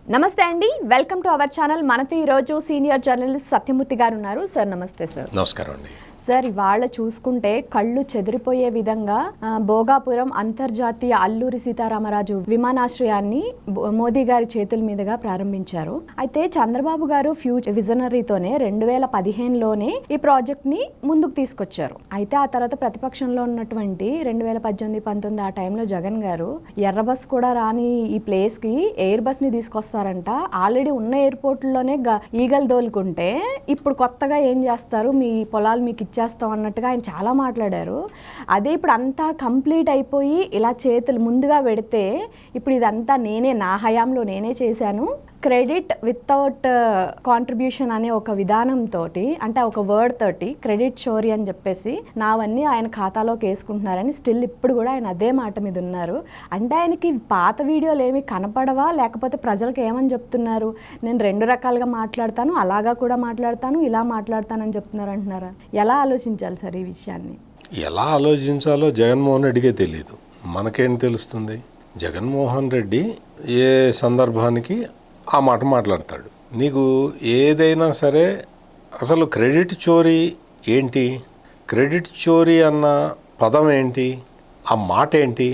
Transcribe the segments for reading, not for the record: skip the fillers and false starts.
నమస్తే అండి, welcome to our channel. మనతో ఈరోజు సీనియర్ జర్నలిస్ట్ సత్యమూర్తి గారు ఉన్నారు. సార్ నమస్తే. సార్ నమస్కారం అండి. సార్, ఇవాళ చూసుకుంటే కళ్ళు చెదిరిపోయే విధంగా భోగాపురం అంతర్జాతీయ అల్లూరి సీతారామరాజు విమానాశ్రయాన్ని మోదీ గారి చేతుల మీదుగా ప్రారంభించారు. అయితే చంద్రబాబు గారు ఫ్యూచర్ విజనరీతోనే 2015లోనే ఈ ప్రాజెక్ట్ ని ముందుకు తీసుకొచ్చారు. అయితే ఆ తర్వాత ప్రతిపక్షంలో ఉన్నటువంటి 2018-19 ఆ టైంలో జగన్ గారు ఎర్ర బస్ కూడా రాని ఈ ప్లేస్ కి ఎయిర్ బస్ ని తీసుకొస్తారంట. ఆల్రెడీ ఉన్న ఎయిర్పోర్ట్లోనే ఈగలు దోలుకుంటే ఇప్పుడు కొత్తగా ఏం చేస్తారు, మీ పొలాలు మీకు ఇచ్చేస్తాం అన్నట్టుగా ఆయన చాలా మాట్లాడారు. అదే ఇప్పుడు అంతా కంప్లీట్ అయిపోయి ఇలా చేతులు ముందుగా పెడితే ఇప్పుడు ఇదంతా నా హయాంలో నేనే చేశాను, క్రెడిట్ వితౌట్ కాంట్రిబ్యూషన్ అనే ఒక విధానంతో, అంటే ఒక వర్డ్ తోటి క్రెడిట్ చోరీ అని చెప్పేసి నావన్నీ ఆయన ఖాతాలోకి వేసుకుంటున్నారని స్టిల్ ఇప్పుడు కూడా ఆయన అదే మాట మీద ఉన్నారు. అంటే ఆయనకి పాత వీడియోలు ఏమి కనపడవా, లేకపోతే ప్రజలకు ఏమని చెప్తున్నారు, నేను 2 రకాలుగా మాట్లాడతాను, అలాగా కూడా మాట్లాడతాను, ఇలా మాట్లాడతానని చెప్తున్నారు అంటున్నారా? ఎలా ఆలోచించాలి సార్ ఈ విషయాన్ని? ఎలా ఆలోచించాలో జగన్మోహన్ రెడ్డికే తెలియదు, మనకేం తెలుస్తుంది? జగన్మోహన్ రెడ్డి ఏ సందర్భానికి ఆ మాట మాట్లాడతాడు. నీకు ఏదైనా సరే అసలు క్రెడిట్ చోరీ ఏంటి, క్రెడిట్ చోరీ అన్న పదం ఏంటి, ఆ మాట ఏంటి,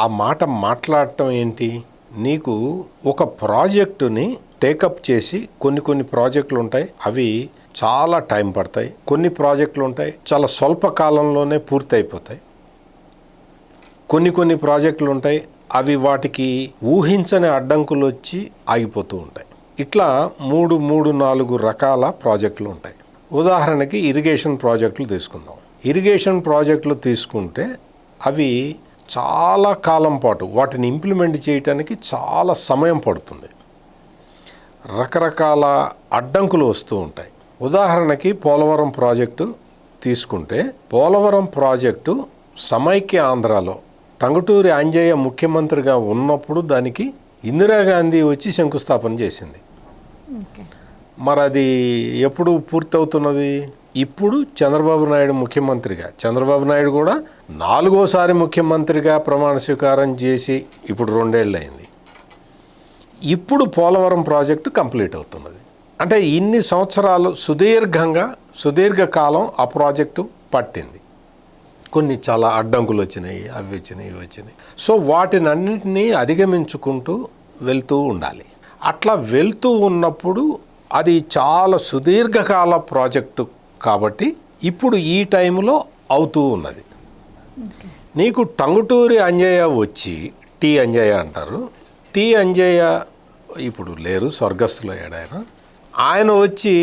ఆ మాట మాట్లాడటం ఏంటి? నీకు ఒక ప్రాజెక్టుని టేకప్ చేసి కొన్ని ప్రాజెక్టులు ఉంటాయి, అవి చాలా టైం పడతాయి. కొన్ని ప్రాజెక్టులు ఉంటాయి చాలా స్వల్ప కాలంలోనే పూర్తి అయిపోతాయి. కొన్ని ప్రాజెక్టులు ఉంటాయి అవి వాటికి ఊహించని అడ్డంకులు వచ్చి ఆగిపోతూ ఉంటాయి. ఇట్లా 3-4 రకాల ప్రాజెక్టులు ఉంటాయి. ఉదాహరణకి ఇరిగేషన్ ప్రాజెక్టులు తీసుకుందాం. ఇరిగేషన్ ప్రాజెక్టులు తీసుకుంటే అవి చాలా కాలం పాటు వాటిని ఇంప్లిమెంట్ చేయడానికి చాలా సమయం పడుతుంది. రకరకాల అడ్డంకులు వస్తూ ఉంటాయి. ఉదాహరణకి పోలవరం ప్రాజెక్టు తీసుకుంటే, పోలవరం ప్రాజెక్టు సమైక్య ఆంధ్రాలో టంగుటూరి అంజయ్య ముఖ్యమంత్రిగా ఉన్నప్పుడు దానికి ఇందిరాగాంధీ వచ్చి శంకుస్థాపన చేసింది. మరి అది ఎప్పుడు పూర్తవుతున్నది? ఇప్పుడు చంద్రబాబు నాయుడు ముఖ్యమంత్రిగా, చంద్రబాబు నాయుడు కూడా 4వసారి ముఖ్యమంత్రిగా ప్రమాణ స్వీకారం చేసి ఇప్పుడు 2 ఏళ్ళు అయింది. ఇప్పుడు పోలవరం ప్రాజెక్టు కంప్లీట్ అవుతున్నది. అంటే ఇన్ని సంవత్సరాలు సుదీర్ఘకాలం ఆ ప్రాజెక్టు పట్టింది. కొన్ని చాలా అడ్డంకులు వచ్చినాయి, అవి వచ్చినాయి, ఇవి వచ్చినాయి. సో వాటినన్నింటినీ అధిగమించుకుంటూ వెళ్తూ ఉండాలి. అట్లా వెళ్తూ ఉన్నప్పుడు అది చాలా సుదీర్ఘకాల ప్రాజెక్టు కాబట్టి ఇప్పుడు ఈ టైంలో అవుతూ ఉన్నది. నీకు టంగుటూరి అంజయ్య వచ్చి, టి అంజయ్య అంటారు, టి అంజయ్య ఇప్పుడు లేరు, స్వర్గస్థులయ్యాడు ఆయన. ఆయన వచ్చి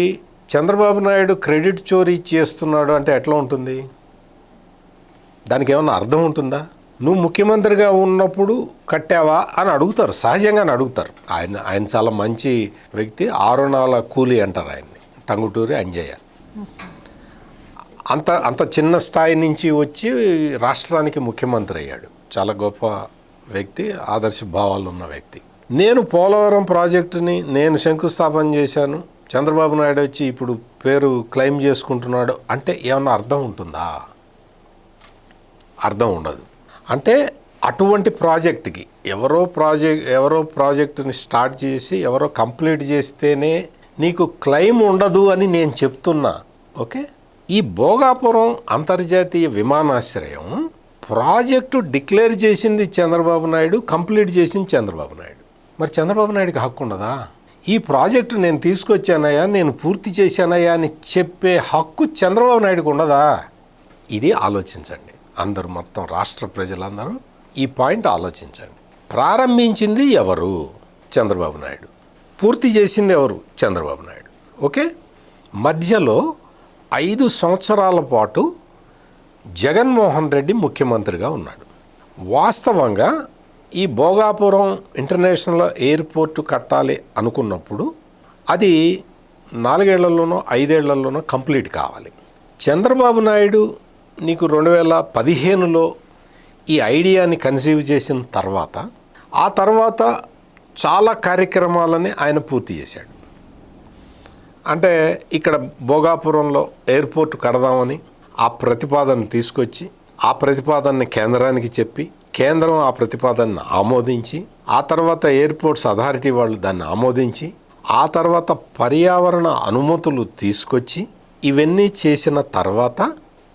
చంద్రబాబు నాయుడు క్రెడిట్ చోరీ చేస్తున్నాడు అంటే ఎట్లా ఉంటుంది? దానికి ఏమన్నా అర్థం ఉంటుందా? నువ్వు ముఖ్యమంత్రిగా ఉన్నప్పుడు కట్టావా అని అడుగుతారు, సహజంగానే అడుగుతారు. ఆయన చాలా మంచి వ్యక్తి, 6 నాల కూలీ అంటారు ఆయన్ని, టంగుటూరి అంజయ్య. అంత చిన్న స్థాయి నుంచి వచ్చి రాష్ట్రానికి ముఖ్యమంత్రి అయ్యాడు. చాలా గొప్ప వ్యక్తి, ఆదర్శ భావాలు ఉన్న వ్యక్తి. నేను పోలవరం ప్రాజెక్టుని నేను శంకుస్థాపన చేశాను, చంద్రబాబు నాయుడు వచ్చి ఇప్పుడు పేరు క్లెయిమ్ చేసుకుంటున్నాడు అంటే ఏమన్నా అర్థం ఉంటుందా? అర్థం ఉండదు. అంటే అటువంటి ప్రాజెక్టుకి ఎవరో ప్రాజెక్టుని స్టార్ట్ చేసి ఎవరో కంప్లీట్ చేస్తేనే నీకు క్లెయిమ్ ఉండదు అని నేను చెప్తున్నా. ఓకే, ఈ భోగాపురం అంతర్జాతీయ విమానాశ్రయం ప్రాజెక్టు డిక్లేర్ చేసింది చంద్రబాబు నాయుడు, కంప్లీట్ చేసింది చంద్రబాబు నాయుడు. మరి చంద్రబాబు నాయుడుకి హక్కు ఉండదా? ఈ ప్రాజెక్టు నేను తీసుకొచ్చానయ్యా, నేను పూర్తి చేశానయ్యా అని చెప్పే హక్కు చంద్రబాబు నాయుడుకి ఉండదా? ఇది ఆలోచించండి అందరూ, మొత్తం రాష్ట్ర ప్రజలందరూ ఈ పాయింట్ ఆలోచించండి. ప్రారంభించింది ఎవరు? చంద్రబాబు నాయుడు. పూర్తి చేసింది ఎవరు? చంద్రబాబు నాయుడు. ఓకే, మధ్యలో 5 సంవత్సరాల పాటు జగన్మోహన్ రెడ్డి ముఖ్యమంత్రిగా ఉన్నాడు. వాస్తవంగా ఈ భోగాపురం ఇంటర్నేషనల్ ఎయిర్పోర్ట్ కట్టాలి అనుకున్నప్పుడు అది 4 ఏళ్లలోనో 5 ఏళ్లలోనో కంప్లీట్ కావాలి. చంద్రబాబు నాయుడు నీకు 2015లో ఈ ఐడియాని కన్సీవ్ చేసిన తర్వాత, ఆ తర్వాత చాలా కార్యక్రమాలని ఆయన పూర్తి చేశాడు. అంటే ఇక్కడ భోగాపురంలో ఎయిర్పోర్ట్ కడదామని ఆ ప్రతిపాదన తీసుకొచ్చి, ఆ ప్రతిపాదనని కేంద్రానికి చెప్పి, కేంద్రం ఆ ప్రతిపాదనను ఆమోదించి, ఆ తర్వాత ఎయిర్పోర్ట్స్ అథారిటీ వాళ్ళు దాన్ని ఆమోదించి, ఆ తర్వాత పర్యావరణ అనుమతులు తీసుకొచ్చి, ఇవన్నీ చేసిన తర్వాత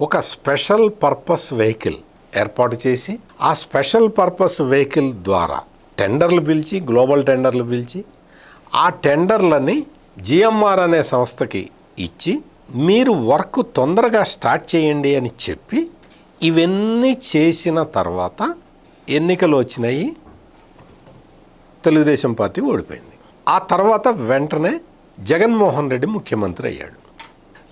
ఒక స్పెషల్ పర్పస్ వెహికల్ ఏర్పాటు చేసి, ఆ స్పెషల్ పర్పస్ వెహికల్ ద్వారా టెండర్లు పిలిచి, గ్లోబల్ టెండర్లు పిలిచి, ఆ టెండర్లని జిఎంఆర్ అనే సంస్థకి ఇచ్చి, మీరు వర్క్ తొందరగా స్టార్ట్ చేయండి అని చెప్పి, ఇవన్నీ చేసిన తర్వాత ఎన్నికలు వచ్చినాయి. తెలుగుదేశం పార్టీ ఓడిపోయింది. ఆ తర్వాత వెంటనే జగన్మోహన్ రెడ్డి ముఖ్యమంత్రి అయ్యాడు.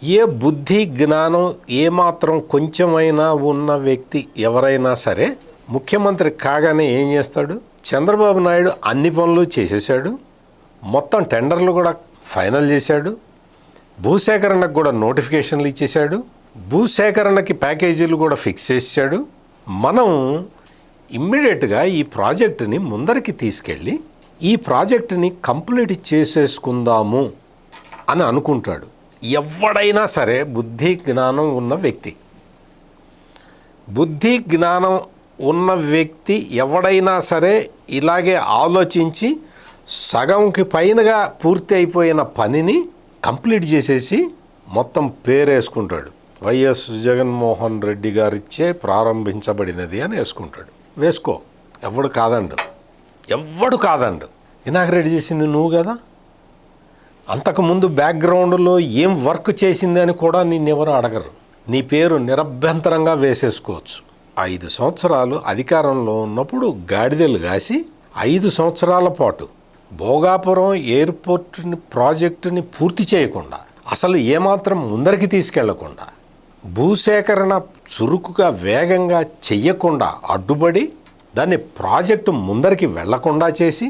ఏ బుద్ధి జ్ఞానం ఏమాత్రం కొంచెమైనా ఉన్న వ్యక్తి ఎవరైనా సరే ముఖ్యమంత్రి కాగానే ఏం చేస్తాడు? చంద్రబాబు నాయుడు అన్ని పనులు చేసేసాడు, మొత్తం టెండర్లు కూడా ఫైనల్ చేశాడు, భూసేకరణకు కూడా నోటిఫికేషన్లు ఇచ్చేశాడు, భూసేకరణకి ప్యాకేజీలు కూడా ఫిక్స్ చేశాడు. మనం ఇమ్మీడియట్గా ఈ ప్రాజెక్టుని ముందరికి తీసుకెళ్ళి ఈ ప్రాజెక్టుని కంప్లీట్ చేసేసుకుందాము అని అనుకుంటాడు ఎవడైనా సరే. బుద్ధి జ్ఞానం ఉన్న వ్యక్తి, బుద్ధి జ్ఞానం ఉన్న వ్యక్తి ఎవడైనా సరే ఇలాగే ఆలోచించి సగంకి పైనగా పూర్తి అయిపోయిన పనిని కంప్లీట్ చేసేసి మొత్తం పేరేసుకుంటాడు. వైఎస్ జగన్మోహన్ రెడ్డి గారిచ్చే ప్రారంభించబడినది అని వేసుకుంటాడు. వేసుకో, ఎవడు కాదండు, ఎవడు కాదండు. ఇనాగ్రేట్ చేసింది నువ్వు కదా. అంతకుముందు బ్యాక్గ్రౌండ్లో ఏం వర్క్ చేసింది అని కూడా నిన్నెవరు అడగరు. నీ పేరు నిరభ్యంతరంగా వేసేసుకోవచ్చు. 5 సంవత్సరాలు అధికారంలో ఉన్నప్పుడు గాడిదలు కాసి 5 సంవత్సరాల పాటు భోగాపురం ఎయిర్పోర్ట్ని ప్రాజెక్టుని పూర్తి చేయకుండా, అసలు ఏమాత్రం ముందరికి తీసుకెళ్లకుండా, భూసేకరణ చురుకుగా వేగంగా చెయ్యకుండా అడ్డుపడి దాన్ని ప్రాజెక్టు ముందరికి వెళ్లకుండా చేసి,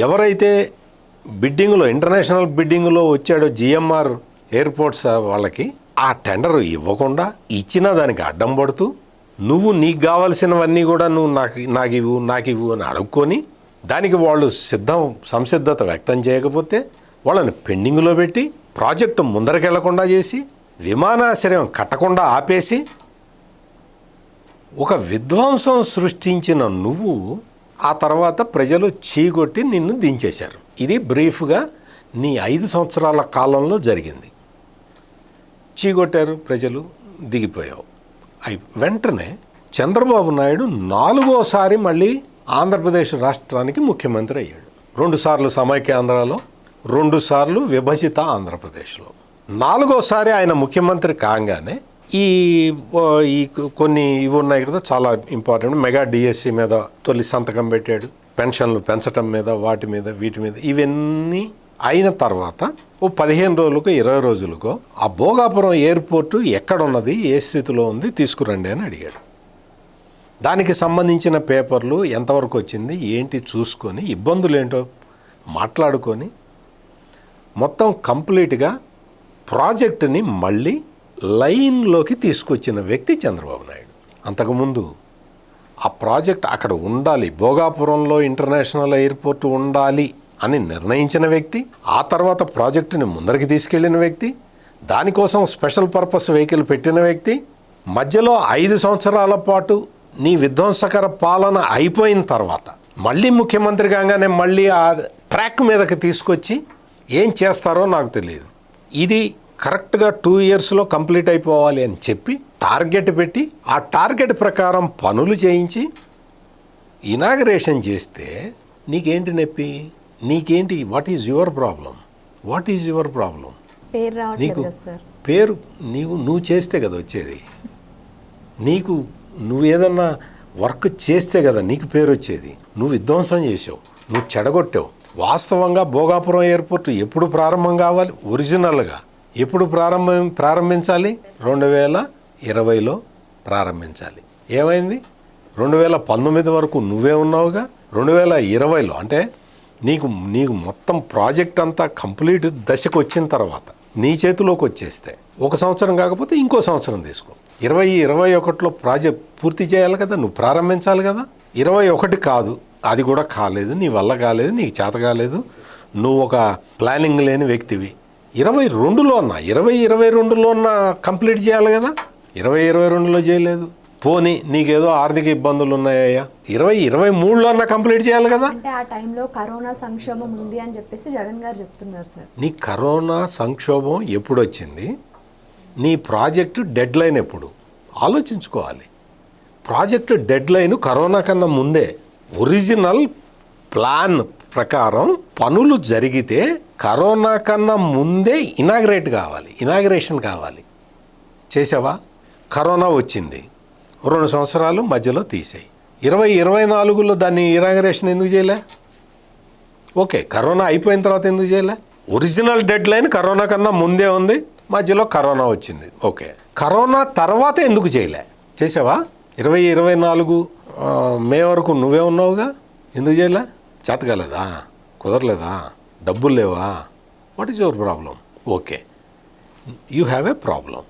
ఎవరైతే బిడ్డింగ్లో ఇంటర్నేషనల్ బిడ్డింగ్లో వచ్చాడో జిఎంఆర్ ఎయిర్పోర్ట్స్ వాళ్ళకి ఆ టెండర్ ఇవ్వకుండా ఇచ్చినా దానికి అడ్డం పడుతూ, నువ్వు నీకు కావాల్సినవన్నీ కూడా నువ్వు నాకు ఇవ్వు అని అడుక్కొని, దానికి వాళ్ళు సంసిద్ధత వ్యక్తం చేయకపోతే వాళ్ళని పెండింగ్లో పెట్టి ప్రాజెక్టు ముందరకెళ్లకుండా చేసి, విమానాశ్రయం కట్టకుండా ఆపేసి, ఒక విధ్వంసం సృష్టించిన నువ్వు ఆ తర్వాత ప్రజలు చీకొట్టి నిన్ను దించేశారు. ఇది బ్రీఫ్గా నీ 5 సంవత్సరాల కాలంలో జరిగింది. చీకొట్టారు, ప్రజలు దిగిపోయావు. వెంటనే చంద్రబాబు నాయుడు 4వసారి మళ్ళీ ఆంధ్రప్రదేశ్ రాష్ట్రానికి ముఖ్యమంత్రి అయ్యాడు. 2 సార్లు సమైక్య ఆంధ్రాలో, 2 సార్లు విభజిత ఆంధ్రప్రదేశ్లో. 4వసారి ఆయన ముఖ్యమంత్రి కాగానే ఈ కొన్ని ఇవి ఉన్నాయి కదా, చాలా ఇంపార్టెంట్. మెగా డిఎస్సి మీద తొలి సంతకం పెట్టాడు, పెన్షన్లు పెంచటం మీద, వాటి మీద, వీటి మీద. ఇవన్నీ అయిన తర్వాత ఓ 15 రోజులకో 20 రోజులకో ఆ భోగాపురం ఎయిర్పోర్టు ఎక్కడున్నది, ఏ స్థితిలో ఉంది, తీసుకురండి అని అడిగాడు. దానికి సంబంధించిన పేపర్లు ఎంతవరకు వచ్చింది ఏంటి చూసుకొని, ఇబ్బందులు ఏంటో మాట్లాడుకొని, మొత్తం కంప్లీట్గా ప్రాజెక్టుని మళ్ళీ లైన్లోకి తీసుకొచ్చిన వ్యక్తి చంద్రబాబు నాయుడు. అంతకుముందు ఆ ప్రాజెక్ట్ అక్కడ ఉండాలి, భోగాపురంలో ఇంటర్నేషనల్ ఎయిర్పోర్ట్ ఉండాలి అని నిర్ణయించిన వ్యక్తి, ఆ తర్వాత ప్రాజెక్టుని ముందరికి తీసుకెళ్లిన వ్యక్తి, దానికోసం స్పెషల్ పర్పస్ వెహికల్ పెట్టిన వ్యక్తి, మధ్యలో 5 సంవత్సరాల పాటు నీ విధ్వంసకర పాలన అయిపోయిన తర్వాత మళ్ళీ ముఖ్యమంత్రి కాగానే మళ్ళీ ఆ ట్రాక్ మీదకి తీసుకొచ్చి ఏం చేస్తారో నాకు తెలియదు, ఇది కరెక్ట్గా 2 ఇయర్స్లో కంప్లీట్ అయిపోవాలి అని చెప్పి టార్గెట్ పెట్టి, ఆ టార్గెట్ ప్రకారం పనులు చేయించి ఇనాగరేషన్ చేస్తే నీకేంటి నొప్పి? నీకేంటి? What is your problem? What is your problem? నీకు పేరు నువ్వు చేస్తే కదా వచ్చేది. నువ్వు ఏదన్నా వర్క్ చేస్తే కదా నీకు పేరు వచ్చేది. నువ్వు విధ్వంసం చేసావు, నువ్వు చెడగొట్టావు. వాస్తవంగా భోగాపురం ఎయిర్పోర్ట్ ఎప్పుడు ప్రారంభం కావాలి? ఒరిజినల్గా ఎప్పుడు ప్రారంభించాలి? 2020లో ప్రారంభించాలి. ఏమైంది? 2019 వరకు నువ్వే ఉన్నావుగా. 2020లో అంటే నీకు మొత్తం ప్రాజెక్ట్ అంతా కంప్లీట్ దశకు వచ్చిన తర్వాత నీ చేతిలోకి వచ్చేస్తే 1 సంవత్సరం కాకపోతే ఇంకో సంవత్సరం తీసుకో. 2021లో ప్రాజెక్ట్ పూర్తి చేయాలి కదా, నువ్వు ప్రారంభించాలి కదా. 21 కాదు, అది కూడా కాలేదు, నీ వల్ల కాలేదు, నీకు చేత కాలేదు, నువ్వు ఒక ప్లానింగ్ లేని వ్యక్తివి. 2022లో కంప్లీట్ చేయాలి కదా. 2022లో చేయలేదు. పోనీ నీకేదో ఆర్థిక ఇబ్బందులు ఉన్నాయ్యా 2023లో అన్నా కంప్లీట్ చేయాలి కదా. అంటే ఆ టైంలో కరోనా సంక్షోభం ఉంది అని చెప్పేసి జగన్ గారు చెప్తున్నారు సార్. నీ కరోనా సంక్షోభం ఎప్పుడు వచ్చింది, నీ ప్రాజెక్టు డెడ్ లైన్ ఎప్పుడు ఆలోచించుకోవాలి. ప్రాజెక్టు డెడ్ లైన్ కరోనా కన్నా ముందే ఒరిజినల్ ప్లాన్ ప్రకారం పనులు జరిగితే కరోనా కన్నా ముందే ఇనాగ్రేషన్ కావాలి. చేసావా? కరోనా వచ్చింది, 2 సంవత్సరాలు మధ్యలో తీసేయి. 2024లో దాన్ని ఇనాగ్రేషన్ ఎందుకు చేయలే? ఓకే, కరోనా అయిపోయిన తర్వాత ఎందుకు చేయలే? ఒరిజినల్ డెడ్ లైన్ కరోనా కన్నా ముందే ఉంది, మధ్యలో కరోనా వచ్చింది. ఓకే, కరోనా తర్వాత ఎందుకు చేయలే? చేసావా? 2024 మే వరకు నువ్వే ఉన్నావుగా, ఎందుకు చేయలే? చేతకాలేదా? కుదరలేదా? డబ్బులు లేవా? What is your problem? Okay, you have a problem.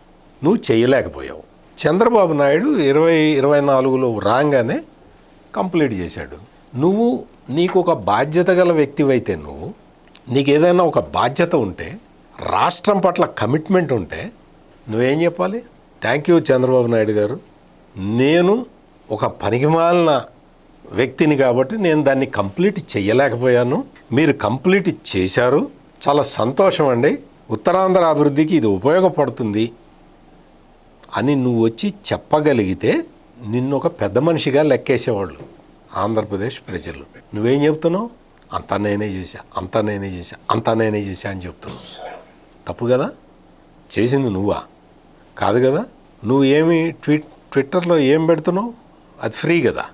నువ్వు చేయలేకపోయావు. చంద్రబాబు నాయుడు 2024లో రాగానే కంప్లీట్ చేశాడు. నీకు ఒక బాధ్యత గల వ్యక్తివైతే నీకు ఏదైనా ఒక బాధ్యత ఉంటే, రాష్ట్రం పట్ల కమిట్మెంట్ ఉంటే నువ్వేం చెప్పాలి? థ్యాంక్ యూ చంద్రబాబు నాయుడు గారు, నేను ఒక పనికిమాలిన వ్యక్తిని కాబట్టి నేను దాన్ని కంప్లీట్ చేయలేకపోయాను, మీరు కంప్లీట్ చేశారు, చాలా సంతోషం అండి, ఉత్తరాంధ్ర అభివృద్ధికి ఇది ఉపయోగపడుతుంది అని నువ్వు వచ్చి చెప్పగలిగితే నిన్ను ఒక పెద్ద మనిషిగా లెక్కేసేవాళ్ళు ఆంధ్రప్రదేశ్ ప్రజలు. నువ్వేం చెప్తున్నావు? అంతా నేనే చేశా అని చెప్తున్నావు. తప్పు కదా? చేసింది నువ్వా? కాదు కదా? నువ్వు ఏమి ట్విట్టర్లో ఏం పెడుతున్నావు? అది ఫ్రీ కదా,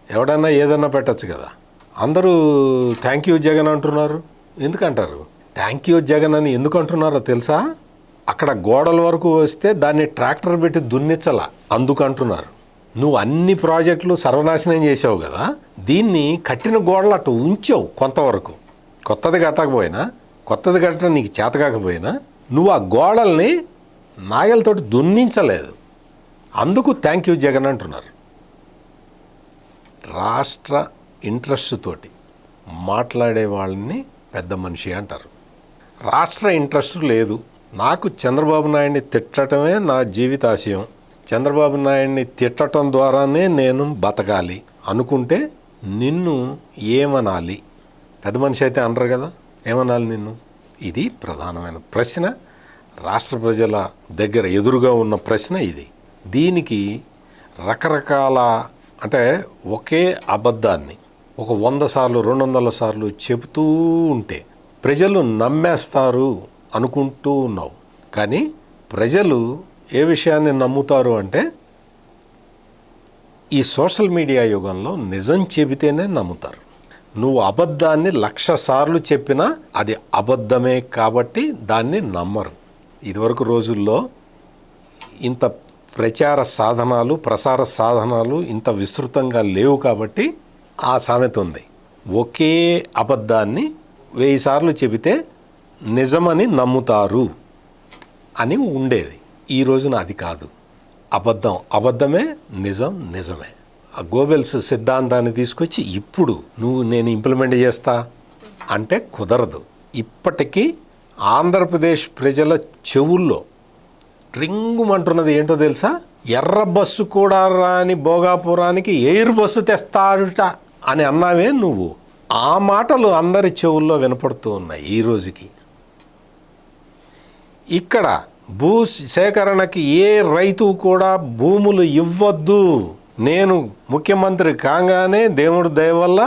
ఎవడన్నా ఏదన్నా పెట్టచ్చు కదా. అందరూ థ్యాంక్ యూ జగన్ అంటున్నారు. ఎందుకంటారు థ్యాంక్ యూ జగన్ అని? ఎందుకు అంటున్నారో తెలుసా? అక్కడ గోడల వరకు వస్తే దాన్ని ట్రాక్టర్ పెట్టి దున్నిచ్చలా, అందుకు అంటున్నారు. నువ్వు అన్ని ప్రాజెక్టులు సర్వనాశనం చేసావు కదా, దీన్ని కట్టిన గోడలు అటు ఉంచావు కొంతవరకు. కొత్తది కట్టడం నీకు చేత కాకపోయినా నువ్వు ఆ గోడల్ని నాగలతోటి దున్నించలేదు, అందుకు థ్యాంక్ యూ జగన్ అంటున్నారు. రాష్ట్ర ఇంట్రెస్ట్ తోటి మాట్లాడే వాళ్ళని పెద్ద మనిషి అంటారు. రాష్ట్ర ఇంట్రెస్ట్ లేదు. నాకు చంద్రబాబు నాయుడిని తిట్టడమే నా జీవితాశయం, చంద్రబాబు నాయుడిని తిట్టడం ద్వారానే నేను బతకాలి అనుకుంటే నిన్ను ఏమనాలి? పెద్ద మనిషి అయితే అనరు కదా, ఏమనాలి నిన్ను? ఇది ప్రధానమైన ప్రశ్న, రాష్ట్ర ప్రజల దగ్గర ఎదురుగా ఉన్న ప్రశ్న ఇది. దీనికి రకరకాల అంటే ఒకే అబద్ధాన్ని ఒక 100 సార్లు 200 సార్లు చెబుతూ ఉంటే ప్రజలు నమ్మేస్తారు అనుకుంటూ ఉన్నావు. కానీ ప్రజలు ఏ విషయాన్ని నమ్ముతారు అంటే ఈ సోషల్ మీడియా యుగంలో నిజం చెబితేనే నమ్ముతారు. నువ్వు అబద్ధాన్ని 1,00,000 సార్లు చెప్పినా అది అబద్ధమే కాబట్టి దాన్ని నమ్మరు. ఇదివరకు రోజుల్లో ఇంత ప్రచార సాధనాలు ప్రసార సాధనాలు ఇంత విస్తృతంగా లేవు కాబట్టి ఆ సామెత ఉంది, ఒకే అబద్ధాన్ని 1000 సార్లు చెబితే నిజమని నమ్ముతారు అని ఉండేది. ఈ రోజున అది కాదు, అబద్ధమే, నిజమే. ఆ గోబెల్స్ సిద్ధాంతాన్ని తీసుకొచ్చి ఇప్పుడు నేను ఇంప్లిమెంట్ చేస్తా అంటే కుదరదు. ఇప్పటికీ ఆంధ్రప్రదేశ్ ప్రజల చెవుల్లో రింగుమంటున్నది ఏంటో తెలుసా? ఎర్ర బస్సు కూడా రాని భోగాపురానికి ఎయిర్ బస్సు తెస్తాడుట అని అన్నావే నువ్వు. ఆ మాటలు అందరి చెవుల్లో వినపడుతూ ఉన్నాయి ఈ రోజుకి. ఇక్కడ భూ సేకరణకి ఏ రైతు కూడా భూములు ఇవ్వద్దు, నేను ముఖ్యమంత్రి కాగానే దేవుడి దయ వల్ల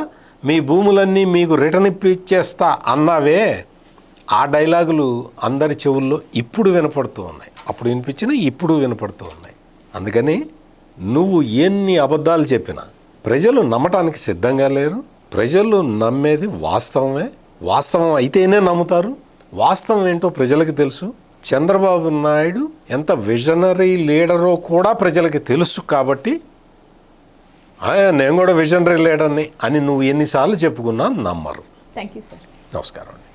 మీ భూములన్నీ మీకు రిటర్న్ ఇప్పించేస్తా అన్నావే, ఆ డైలాగులు అందరి చెవుల్లో ఇప్పుడు వినపడుతూ ఉన్నాయి. అప్పుడు వినిపించినా ఇప్పుడు వినపడుతూ ఉన్నాయి. అందుకని నువ్వు ఎన్ని అబద్ధాలు చెప్పినా ప్రజలు నమ్మటానికి సిద్ధంగా లేరు. ప్రజలు నమ్మేది వాస్తవమే, వాస్తవం అయితేనే నమ్ముతారు. వాస్తవం ఏంటో ప్రజలకు తెలుసు. చంద్రబాబు నాయుడు ఎంత విజనరీ లీడరో కూడా ప్రజలకి తెలుసు. కాబట్టి నేను కూడా విజనరీ లీడర్ని అని నువ్వు ఎన్నిసార్లు చెప్పుకున్నా నమ్మరు. Thank you sir. నమస్కారం అండి.